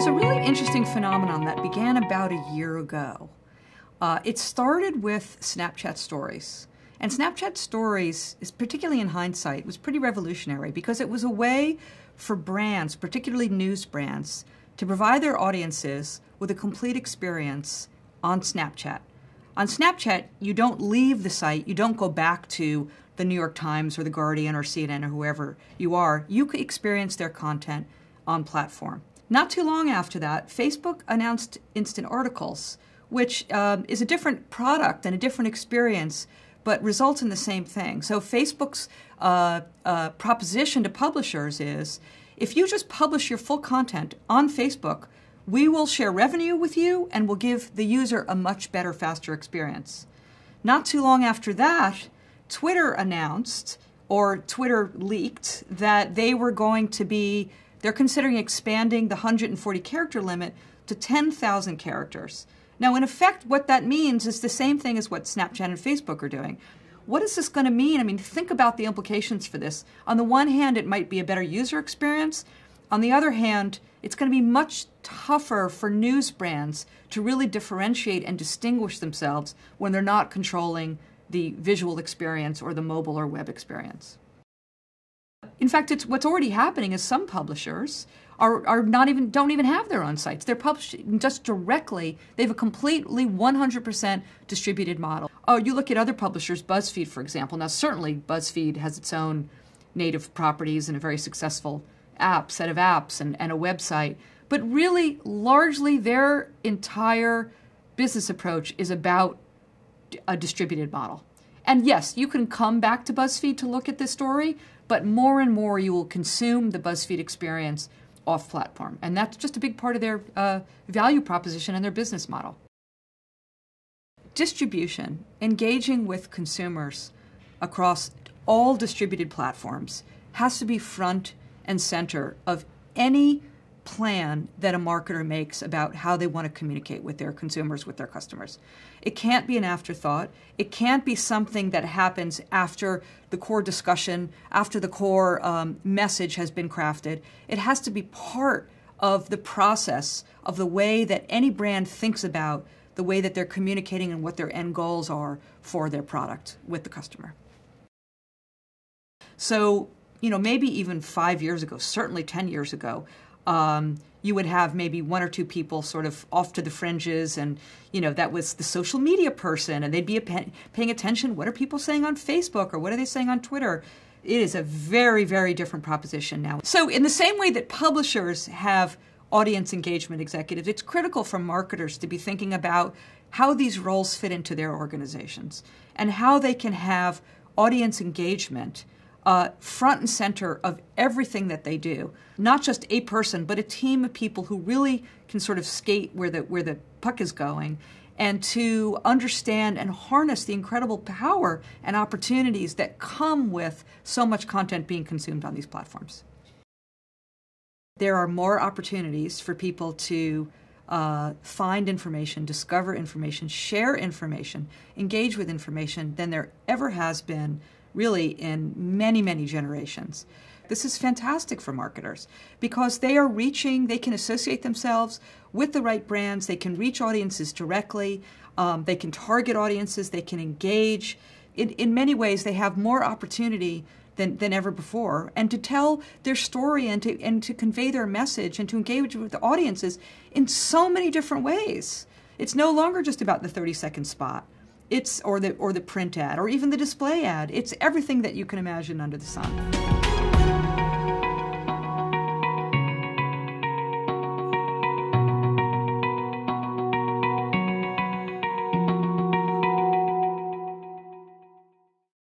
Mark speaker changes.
Speaker 1: There's a really interesting phenomenon that began about a year ago. It started with Snapchat Stories. And Snapchat Stories, particularly in hindsight, was pretty revolutionary because it was a way for brands, particularly news brands, to provide their audiences with a complete experience on Snapchat. On Snapchat, you don't leave the site, you don't go back to the New York Times or the Guardian or CNN or whoever you are. You can experience their content on platform. Not too long after that, Facebook announced Instant Articles, which is a different product and a different experience, but results in the same thing. So Facebook's proposition to publishers is, if you just publish your full content on Facebook, we will share revenue with you and will give the user a much better, faster experience. Not too long after that, Twitter announced, or Twitter leaked, that they're considering expanding the 140 character limit to 10,000 characters. Now, in effect, what that means is the same thing as what Snapchat and Facebook are doing. What is this going to mean? I mean, think about the implications for this. On the one hand, it might be a better user experience. On the other hand, it's going to be much tougher for news brands to really differentiate and distinguish themselves when they're not controlling the visual experience or the mobile or web experience. In fact, what's already happening is some publishers don't even have their own sites. They're publishing just directly. They have a completely 100% distributed model. Oh, you look at other publishers, BuzzFeed, for example. Now, certainly BuzzFeed has its own native properties and a very successful set of apps and a website. But really, largely, their entire business approach is about a distributed model. And yes, you can come back to BuzzFeed to look at this story, but more and more you will consume the BuzzFeed experience off-platform. And that's just a big part of their value proposition and their business model. Distribution, engaging with consumers across all distributed platforms, has to be front and center of any plan that a marketer makes about how they want to communicate with their consumers, with their customers. It can't be an afterthought. It can't be something that happens after the core discussion, after the core message has been crafted. It has to be part of the process of the way that any brand thinks about the way that they're communicating and what their end goals are for their product with the customer. So, maybe even 5 years ago, certainly 10 years ago, you would have maybe one or two people sort of off to the fringes, and that was the social media person, and they'd be paying attention. What are people saying on Facebook, or what are they saying on Twitter? It is a very, very different proposition now. So in the same way that publishers have audience engagement executives, it's critical for marketers to be thinking about how these roles fit into their organizations and how they can have audience engagement front and center of everything that they do. Not just a person, but a team of people who really can sort of skate where the puck is going, and to understand and harness the incredible power and opportunities that come with so much content being consumed on these platforms. There are more opportunities for people to find information, discover information, share information, engage with information than there ever has been really in many, many generations. This is fantastic for marketers because they can associate themselves with the right brands, they can reach audiences directly, they can target audiences, they can engage. In many ways, they have more opportunity than ever before, and to tell their story and to convey their message and to engage with the audiences in so many different ways. It's no longer just about the 30-second spot. Or the print ad, or even the display ad. It's everything that you can imagine under the sun.